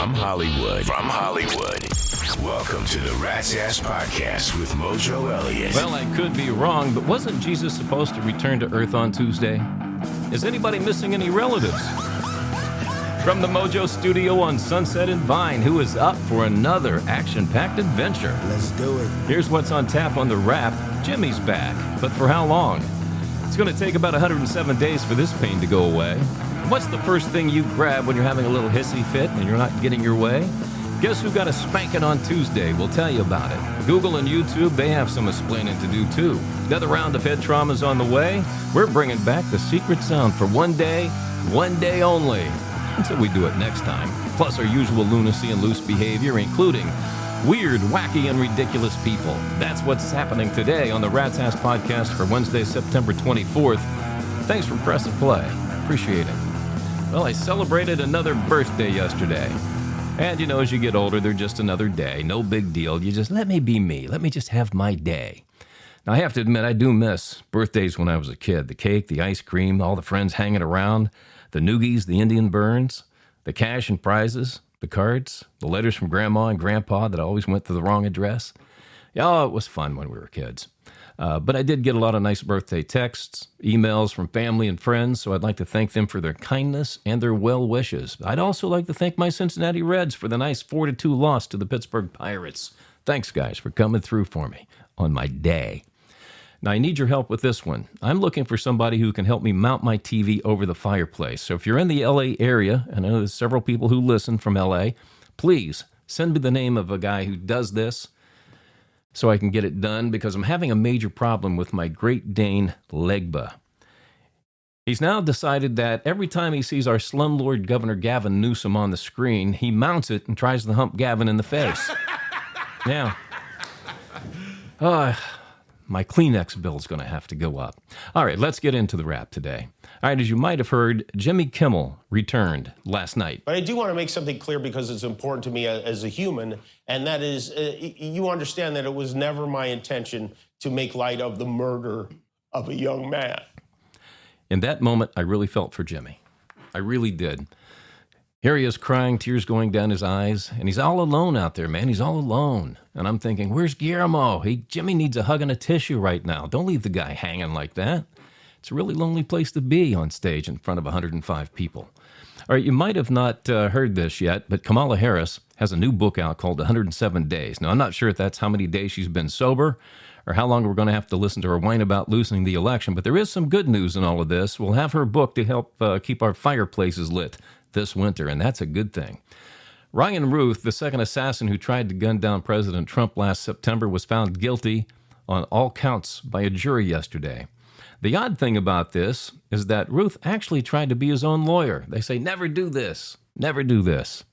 From Hollywood. Welcome to the Rat's Ass Podcast with Mojo Elliott. Well, I could be wrong, but wasn't Jesus supposed to return to Earth on Tuesday? Is anybody missing any relatives? From the Mojo studio on Sunset and Vine, who is up for another action-packed adventure? Let's do it. Here's what's on tap on the Wrap. Jimmy's back, but for how long? It's going to take about 107 days for this pain to go away. What's the first thing you grab when you're having a little hissy fit and you're not getting your way? Guess who got a spanking on Tuesday? We'll tell you about it. Google and YouTube, they have some explaining to do too. Another round of head trauma's on the way. We're bringing back the secret sound for one day only. Until we do it next time. Plus our usual lunacy and loose behavior, including weird, wacky, and ridiculous people. That's what's happening today on the Rat's Ass Podcast for Wednesday, September 24th. Thanks for pressing play. Appreciate it. Well, I celebrated another birthday yesterday. And you know, as you get older, they're just another day. No big deal. You just let me be me. Let me just have my day. Now, I have to admit, I do miss birthdays when I was a kid. The cake, the ice cream, all the friends hanging around, the noogies, the Indian burns, the cash and prizes, the cards, the letters from Grandma and Grandpa that always went to the wrong address. Yeah, it was fun when we were kids. But I did get a lot of nice birthday texts, emails from family and friends, so I'd like to thank them for their kindness and their well wishes. I'd also like to thank my Cincinnati Reds for the nice 4-2 loss to the Pittsburgh Pirates. Thanks, guys, for coming through for me on my day. Now, I need your help with this one. I'm looking for somebody who can help me mount my TV over the fireplace. So if you're in the L.A. area, and I know there's several people who listen from L.A., please send me the name of a guy who does this so I can get it done, because I'm having a major problem with my Great Dane, Legba. He's now decided that every time he sees our slumlord Governor Gavin Newsom on the screen, he mounts it and tries to hump Gavin in the face. Yeah. My Kleenex bill's going to have to go up. All right, let's get into the Wrap today. All right, as you might have heard, Jimmy Kimmel returned last night. But I do want to make something clear because it's important to me as a human, and that is, you understand that it was never my intention to make light of the murder of a young man. In that moment, I really felt for Jimmy. I really did. Here he is crying, tears going down his eyes, and he's all alone out there, man. He's all alone. And I'm thinking, where's Guillermo? Jimmy needs a hug and a tissue right now. Don't leave the guy hanging like that. It's a really lonely place to be on stage in front of 105 people. All right, you might have not heard this yet, but Kamala Harris has a new book out called 107 Days. Now, I'm not sure if that's how many days she's been sober or how long we're going to have to listen to her whine about losing the election, but there is some good news in all of this. We'll have her book to help keep our fireplaces lit this winter, and that's a good thing. Ryan Ruth, the second assassin who tried to gun down President Trump last September, was found guilty on all counts by a jury yesterday. The odd thing about this is that Ruth actually tried to be his own lawyer. They say, never do this, never do this.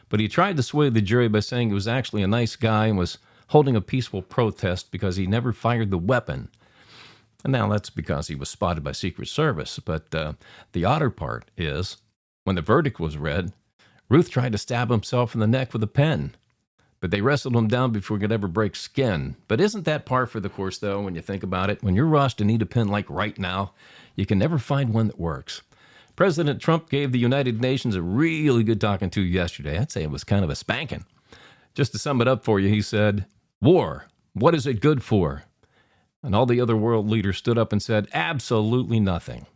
But he tried to sway the jury by saying he was actually a nice guy and was holding a peaceful protest because he never fired the weapon. And now that's because he was spotted by Secret Service. But the odder part is, when the verdict was read, Ruth tried to stab himself in the neck with a pen. But they wrestled him down before he could ever break skin. But isn't that par for the course, though, when you think about it? When you're rushed and need a pen like right now, you can never find one that works. President Trump gave the United Nations a really good talking to yesterday. I'd say it was kind of a spanking. Just to sum it up for you, he said, "War, what is it good for?" And all the other world leaders stood up and said, absolutely nothing.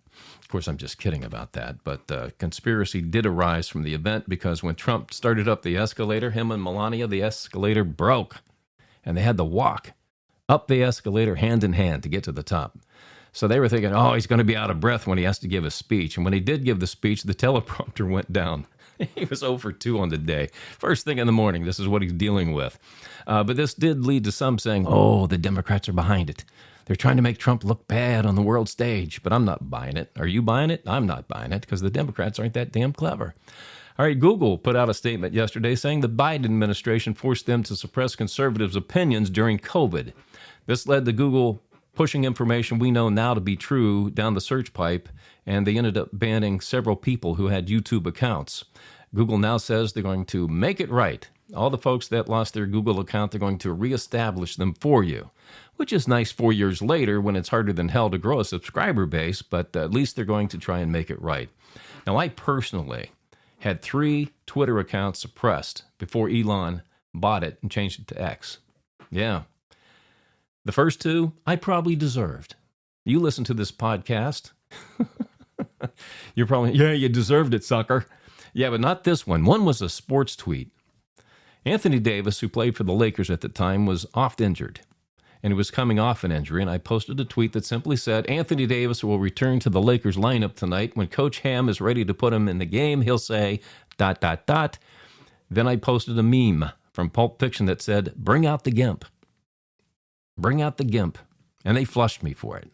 Of course, I'm just kidding about that, but conspiracy did arise from the event because when Trump started up the escalator, him and Melania, the escalator broke, and they had to walk up the escalator hand in hand to get to the top. So they were thinking, oh, he's going to be out of breath when he has to give a speech. And when he did give the speech, the teleprompter went down. He was 0 for 2 on the day. First thing in the morning, this is what he's dealing with. But this did lead to some saying, oh, the Democrats are behind it. They're trying to make Trump look bad on the world stage, but I'm not buying it. Are you buying it? I'm not buying it because the Democrats aren't that damn clever. All right, Google put out a statement yesterday saying the Biden administration forced them to suppress conservatives' opinions during COVID. This led to Google pushing information we know now to be true down the search pipe, and they ended up banning several people who had YouTube accounts. Google now says they're going to make it right. All the folks that lost their Google account, they're going to reestablish them for you, which is nice 4 years later when it's harder than hell to grow a subscriber base, but at least they're going to try and make it right. Now, I personally had 3 Twitter accounts suppressed before Elon bought it and changed it to X. Yeah. The first 2, I probably deserved. You listen to this podcast. You're probably, yeah, you deserved it, sucker. Yeah, but not this one. One was a sports tweet. Anthony Davis, who played for the Lakers at the time, was oft injured. And he was coming off an injury, and I posted a tweet that simply said, Anthony Davis will return to the Lakers lineup tonight. When Coach Ham is ready to put him in the game, he'll say, ... Then I posted a meme from Pulp Fiction that said, bring out the gimp. Bring out the gimp. And they flushed me for it.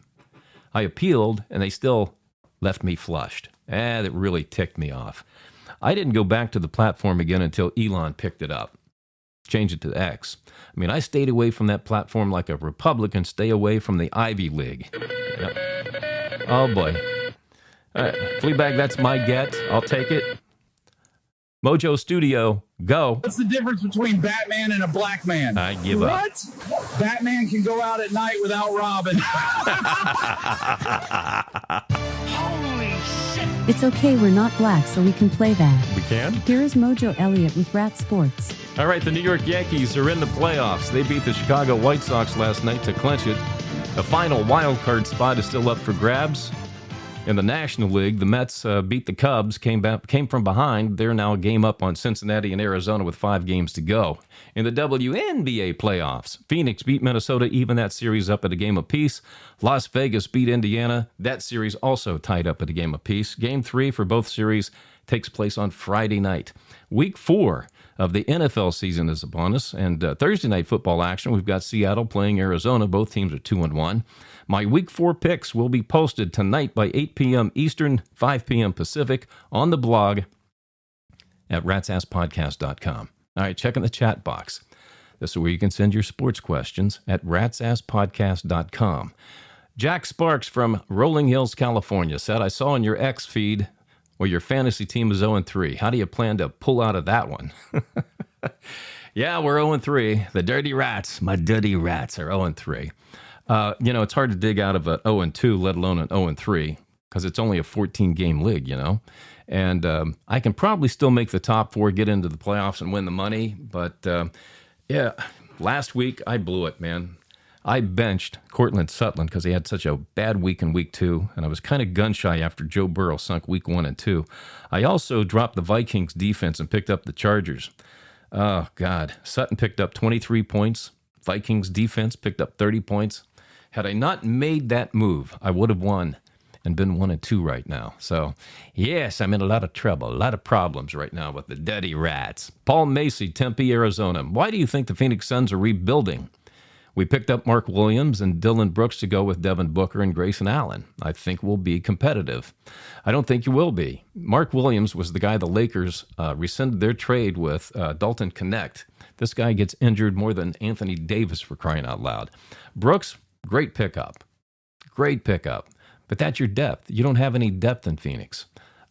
I appealed, and they still left me flushed. That really ticked me off. I didn't go back to the platform again until Elon picked it up. Change it to X. I mean, I stayed away from that platform like a Republican stay away from the Ivy League. Yep. Oh, boy. All right, Fleabag, that's my get. I'll take it. Mojo Studio, go. What's the difference between Batman and a black man? I give up. What? Batman can go out at night without Robin. Holy shit! It's okay, we're not black, so we can play that. We can? Here is Mojo Elliott with Rat Sports. All right, the New York Yankees are in the playoffs. They beat the Chicago White Sox last night to clinch it. The final wild card spot is still up for grabs. In the National League, the Mets beat the Cubs, came from behind. They're now a game up on Cincinnati and Arizona with 5 games to go. In the WNBA playoffs, Phoenix beat Minnesota, even that series up at a game apiece. Las Vegas beat Indiana. That series also tied up at a game apiece. Game 3 for both series takes place on Friday night. Week 4 of the NFL season is upon us, and Thursday night football action, we've got Seattle playing Arizona. Both teams are 2-1. My Week 4 picks will be posted tonight by 8 p.m. Eastern, 5 p.m. Pacific on the blog at ratsasspodcast.com. All right, check in the chat box. This is where you can send your sports questions at ratsasspodcast.com. Jack Sparks from Rolling Hills, California said, I saw on your X feed where your fantasy team is 0-3. How do you plan to pull out of that one? Yeah, we're 0-3. The Dirty Rats, my dirty rats, are 0-3. It's hard to dig out of a 0-2, let alone an 0-3, because it's only a 14-game league, And I can probably still make the top 4, get into the playoffs, and win the money. But, last week I blew it, man. I benched Cortland Sutton because he had such a bad week in week 2, and I was kind of gun-shy after Joe Burrow sunk week 1 and 2. I also dropped the Vikings defense and picked up the Chargers. Oh, God. Sutton picked up 23 points. Vikings defense picked up 30 points. Had I not made that move, I would have won and been 1-2 right now. So, yes, I'm in a lot of trouble, a lot of problems right now with the Dirty Rats. Paul Macy, Tempe, Arizona. Why do you think the Phoenix Suns are rebuilding? We picked up Mark Williams and Dylan Brooks to go with Devin Booker and Grayson Allen. I think we'll be competitive. I don't think you will be. Mark Williams was the guy the Lakers rescinded their trade with Dalton Connect. This guy gets injured more than Anthony Davis, for crying out loud. Brooks, great pickup. Great pickup. But that's your depth. You don't have any depth in Phoenix.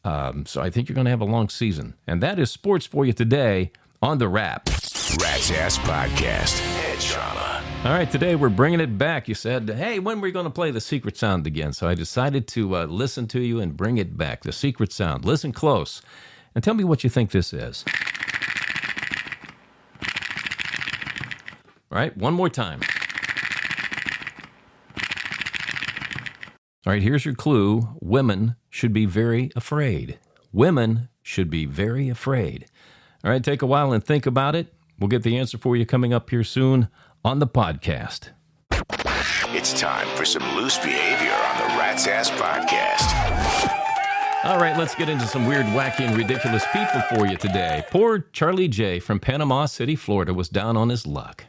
So I think you're going to have a long season. And that is sports for you today on The Wrap. Rat's Ass Podcast. Head trauma. All right, today we're bringing it back. You said, hey, when are we going to play the secret sound again? So I decided to listen to you and bring it back. The secret sound. Listen close and tell me what you think this is. All right, one more time. All right, here's your clue. Women should be very afraid. Women should be very afraid. All right, take a while and think about it. We'll get the answer for you coming up here soon on the podcast. It's time for some loose behavior on the Rat's Ass Podcast. All right, let's get into some weird, wacky, and ridiculous people for you today. Poor Charlie J. from Panama City, Florida, was down on his luck.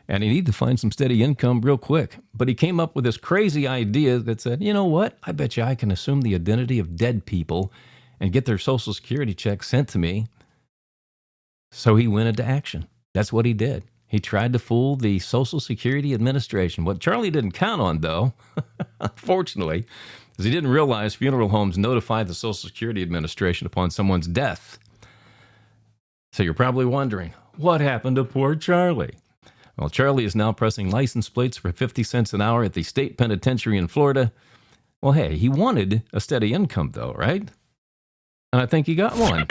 And he needed to find some steady income real quick. But he came up with this crazy idea that said, you know what? I bet you I can assume the identity of dead people and get their Social Security check sent to me. So he went into action. That's what he did. He tried to fool the Social Security Administration. What Charlie didn't count on, though, unfortunately, is he didn't realize funeral homes notify the Social Security Administration upon someone's death. So you're probably wondering, what happened to poor Charlie? Well, Charlie is now pressing license plates for 50 cents an hour at the state penitentiary in Florida. Well, hey, he wanted a steady income, though, right? And I think he got one.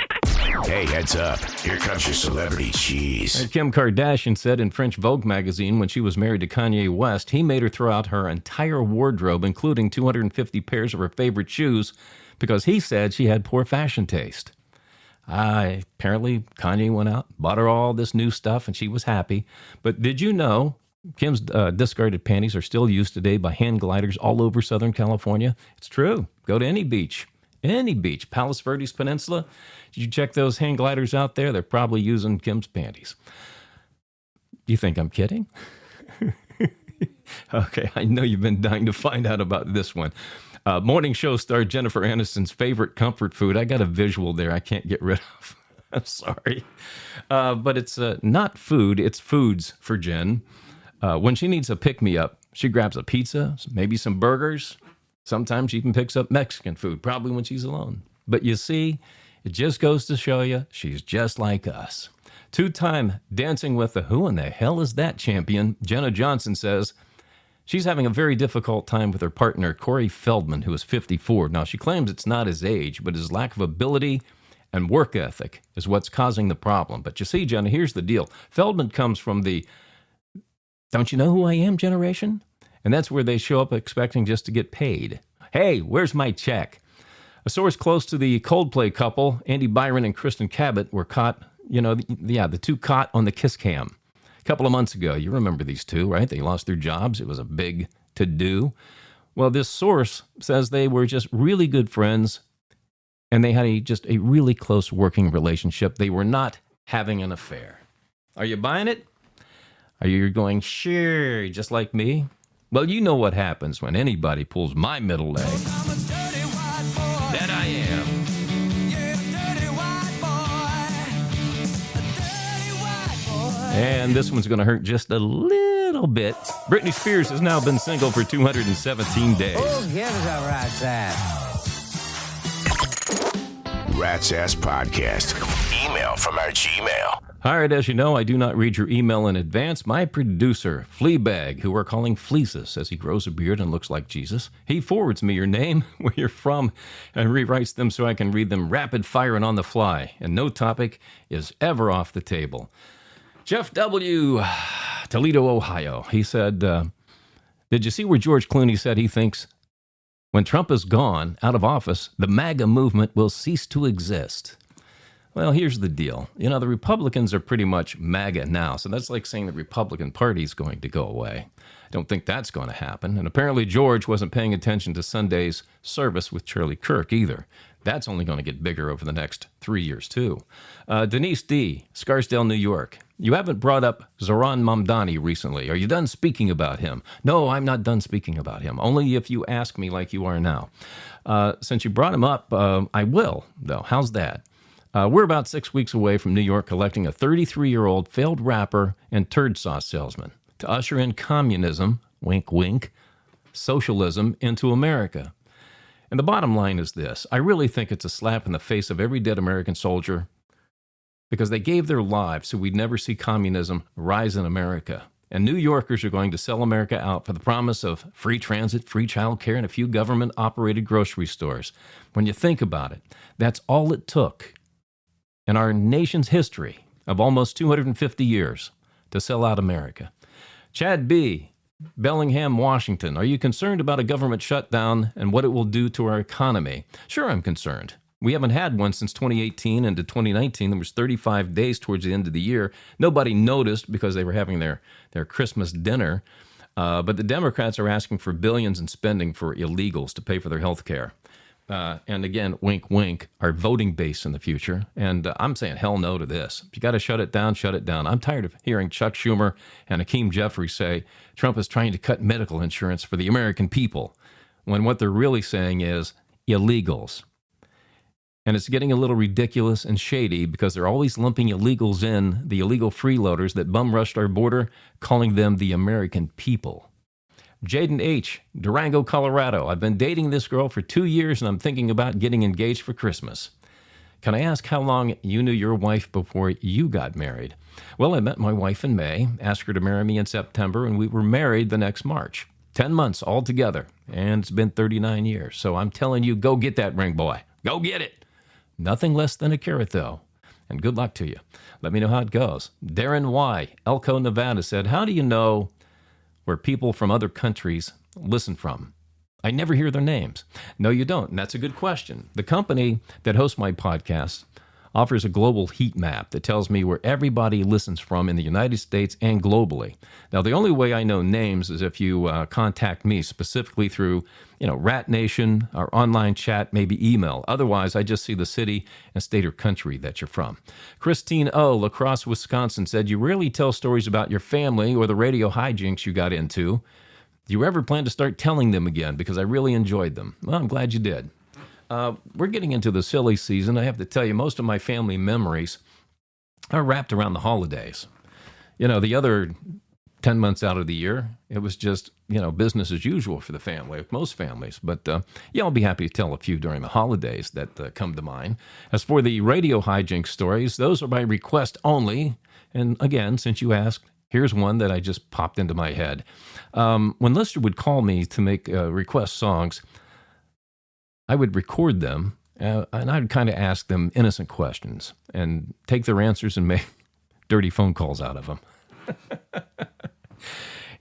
Hey, heads up. Here comes your celebrity cheese. Kim Kardashian said in French Vogue magazine when she was married to Kanye West, he made her throw out her entire wardrobe, including 250 pairs of her favorite shoes, because he said she had poor fashion taste. Apparently, Kanye went out, bought her all this new stuff, and she was happy. But did you know Kim's discarded panties are still used today by hand gliders all over Southern California? It's true. Go to any beach, Palos Verdes Peninsula. Did you check those hang gliders out there? They're probably using Kim's panties. You think I'm kidding? Okay, I know you've been dying to find out about this one. Morning show star Jennifer Aniston's favorite comfort food. I got a visual there I can't get rid of. I'm sorry. But it's not food, it's foods for Jen. When she needs a pick-me-up, she grabs a pizza, maybe some burgers. Sometimes she even picks up Mexican food, probably when she's alone. But you see, it just goes to show you she's just like us. Two-time Dancing with the Who in the Hell is That champion, Jenna Johnson, says she's having a very difficult time with her partner, Corey Feldman, who is 54. Now, she claims it's not his age, but his lack of ability and work ethic is what's causing the problem. But you see, Jenna, here's the deal. Feldman comes from the "don't you know who I am" generation? And that's where they show up expecting just to get paid. Hey, where's my check? A source close to the Coldplay couple, Andy Byron and Kristen Cabot, were caught, the two caught on the kiss cam a couple of months ago. You remember these two, right? They lost their jobs. It was a big to-do. Well, this source says they were just really good friends, and they had just a really close working relationship. They were not having an affair. Are you buying it? Are you going, sure, just like me? Well, you know what happens when anybody pulls my middle leg. That I am. And this one's going to hurt just a little bit. Britney Spears has now been single for 217 days. Who gives a rat's ass? Rat's Ass Podcast. Email from our Gmail. All right, as you know, I do not read your email in advance. My producer, Fleabag, who we're calling Fleezus, says he grows a beard and looks like Jesus. He forwards me your name, where you're from, and rewrites them so I can read them rapid fire and on the fly. And no topic is ever off the table. Jeff W., Toledo, Ohio. He said, did you see where George Clooney said he thinks when Trump is gone, out of office, the MAGA movement will cease to exist? Well, here's the deal. The Republicans are pretty much MAGA now, so that's like saying the Republican Party is going to go away. I don't think that's going to happen. And apparently George wasn't paying attention to Sunday's service with Charlie Kirk either. That's only going to get bigger over the next 3 years, too. Denise D., Scarsdale, New York. You haven't brought up Zoran Mamdani recently. Are you done speaking about him? No, I'm not done speaking about him. Only if you ask me like you are now. Since you brought him up, I will, though. How's that? We're about 6 weeks away from New York collecting a 33-year-old failed rapper and turd sauce salesman to usher in communism, wink, wink, socialism into America. And the bottom line is this. I really think it's a slap in the face of every dead American soldier because they gave their lives so we'd never see communism rise in America. And New Yorkers are going to sell America out for the promise of free transit, free childcare, and a few government-operated grocery stores. When you think about it, that's all it took in our nation's history of almost 250 years to sell out America. Chad B., Bellingham, Washington. Are you concerned about a government shutdown and what it will do to our economy? Sure, I'm concerned. We haven't had one since 2018 into 2019. There was 35 days towards the end of the year. Nobody noticed because they were having their Christmas dinner. But the Democrats are asking for billions in spending for illegals to pay for their health care. And again, wink, wink, our voting base in the future. And I'm saying hell no to this. If you got to shut it down, shut it down. I'm tired of hearing Chuck Schumer and Hakeem Jeffries say Trump is trying to cut medical insurance for the American people, when what they're really saying is illegals. And it's getting a little ridiculous and shady because they're always lumping illegals in, the illegal freeloaders that bum rushed our border, calling them the American people. Jaden H., Durango, Colorado. I've been dating this girl for 2 years and I'm thinking about getting engaged for Christmas. Can I ask how long you knew your wife before you got married? Well, I met my wife in May, asked her to marry me in September, and we were married the next March. 10 months altogether, and it's been 39 years. So I'm telling you, go get that ring, boy. Go get it. Nothing less than a carrot, though. and good luck to you. Let me know how it goes. Darren Y., Elko, Nevada, said, how do you know where people from other countries listen from? I never hear their names. No, you don't, and that's a good question. The company that hosts my podcast offers a global heat map that tells me where everybody listens from in the United States and globally. Now, the only way I know names is if you contact me specifically through, Rat Nation, or online chat, maybe email. Otherwise, I just see the city and state or country that you're from. Christine O., La Crosse, Wisconsin, said, you rarely tell stories about your family or the radio hijinks you got into. Do you ever plan to start telling them again? Because I really enjoyed them. Well, I'm glad you did. We're getting into the silly season. I have to tell you, most of my family memories are wrapped around the holidays. The other 10 months out of the year, it was just, business as usual for the family, with most families. But, I'll be happy to tell a few during the holidays that come to mind. As for the radio hijinks stories, those are by request only. And again, since you asked, here's one that I just popped into my head. When Lister would call me to make request songs, I would record them, and I'd kind of ask them innocent questions and take their answers and make dirty phone calls out of them.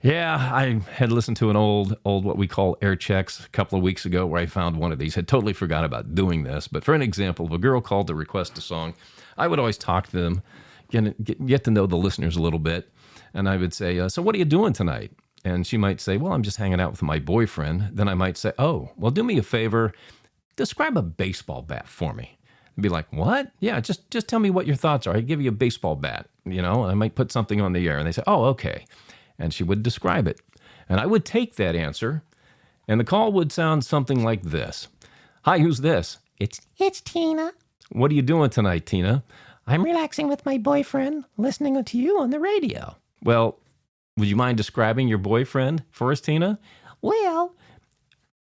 Yeah, I had listened to an old what we call air checks a couple of weeks ago where I found one of these. Had totally forgot about doing this, but for an example, if a girl called to request a song, I would always talk to them, get to know the listeners a little bit, and I would say, so what are you doing tonight? And she might say, well, I'm just hanging out with my boyfriend. Then I might say, oh, well, do me a favor, describe a baseball bat for me. I'd be like, what? Yeah, just tell me what your thoughts are. I'd give you a baseball bat, and I might put something on the air. And they say, oh, okay. And she would describe it. And I would take that answer, and the call would sound something like this. Hi, who's this? It's Tina. What are you doing tonight, Tina? I'm relaxing with my boyfriend, listening to you on the radio. Well, would you mind describing your boyfriend for us, Tina? Well,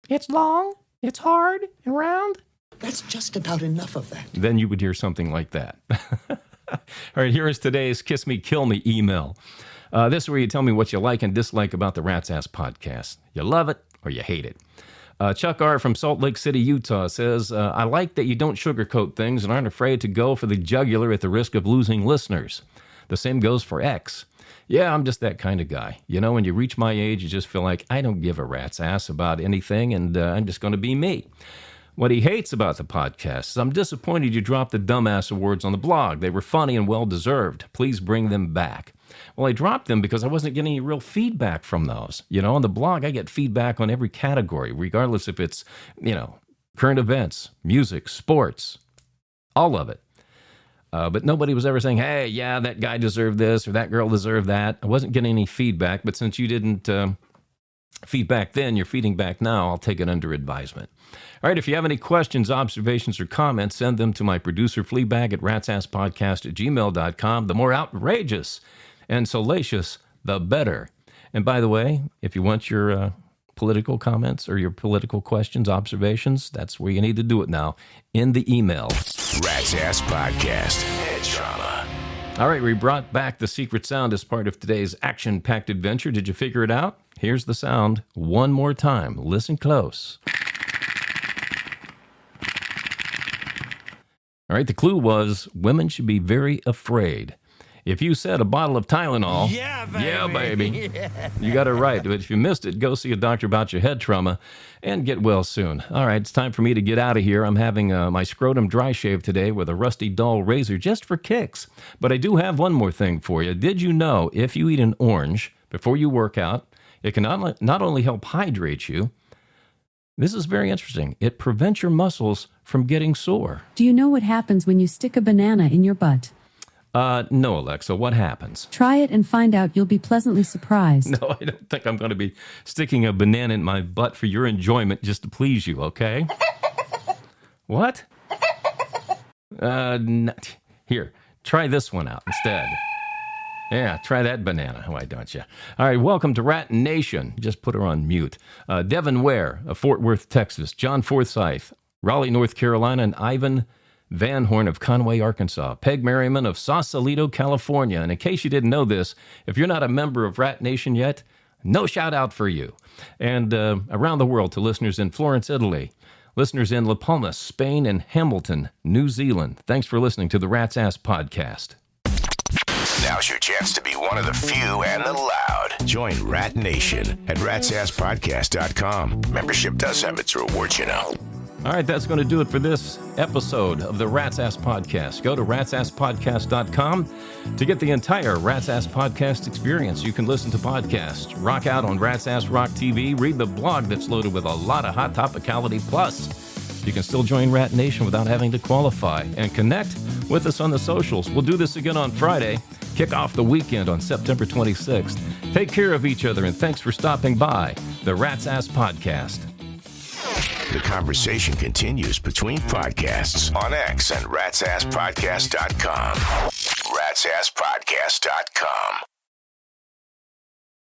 it's long, it's hard, and round. That's just about enough of that. Then you would hear something like that. All right, here is today's Kiss Me, Kill Me email. This is where you tell me what you like and dislike about the Rat's Ass podcast. You love it or you hate it. Chuck R. from Salt Lake City, Utah says, I like that you don't sugarcoat things and aren't afraid to go for the jugular at the risk of losing listeners. The same goes for X. Yeah, I'm just that kind of guy. When you reach my age, you just feel like I don't give a rat's ass about anything, and I'm just going to be me. What he hates about the podcast is I'm disappointed you dropped the dumbass awards on the blog. They were funny and well-deserved. Please bring them back. Well, I dropped them because I wasn't getting any real feedback from those. On the blog, I get feedback on every category, regardless if it's, current events, music, sports, all of it. But nobody was ever saying, hey, yeah, that guy deserved this or that girl deserved that. I wasn't getting any feedback, but since you didn't feedback then, you're feeding back now, I'll take it under advisement. All right, if you have any questions, observations, or comments, send them to my producer, Fleabag, at ratsasspodcast@gmail.com. The more outrageous and salacious, the better. And by the way, if you want your political comments or your political questions, observations, that's where you need to do it now, in the email. Rat's Ass Podcast. Head trauma. All right, we brought back the secret sound as part of today's action-packed adventure. Did you figure it out? Here's the sound one more time. Listen close. All right, the clue was women should be very afraid. If you said a bottle of Tylenol, yeah, baby, you got it right. But if you missed it, go see a doctor about your head trauma and get well soon. All right, it's time for me to get out of here. I'm having my scrotum dry shave today with a rusty dull razor just for kicks. But I do have one more thing for you. Did you know if you eat an orange before you work out, it can not only help hydrate you, this is very interesting, it prevents your muscles from getting sore. Do you know what happens when you stick a banana in your butt? No, Alexa, what happens? Try it and find out. You'll be pleasantly surprised. No, I don't think I'm going to be sticking a banana in my butt for your enjoyment just to please you, okay? What? Here, try this one out instead. Yeah, try that banana. Why don't you? All right, welcome to Rat Nation. Just put her on mute. Devin Ware of Fort Worth, Texas. John Forsyth, Raleigh, North Carolina. And Ivan Van Horn of Conway, Arkansas. Peg Merriman of Sausalito, California. And in case you didn't know this, if you're not a member of Rat Nation yet, no shout out for you. And around the world to listeners in Florence, Italy, listeners in La Palma, Spain, and Hamilton, New Zealand. Thanks for listening to the Rat's Ass Podcast. Now's your chance to be one of the few and the loud. Join Rat Nation at ratsasspodcast.com. Membership does have its rewards, you know. All right, that's going to do it for this episode of the Rat's Ass Podcast. Go to ratsasspodcast.com to get the entire Rat's Ass Podcast experience. You can listen to podcasts, rock out on Rat's Ass Rock TV, read the blog that's loaded with a lot of hot topicality. Plus, you can still join Rat Nation without having to qualify and connect with us on the socials. We'll do this again on Friday. Kick off the weekend on September 26th. Take care of each other, and thanks for stopping by the Rat's Ass Podcast. The conversation continues between podcasts on X and ratsasspodcast.com. ratsasspodcast.com.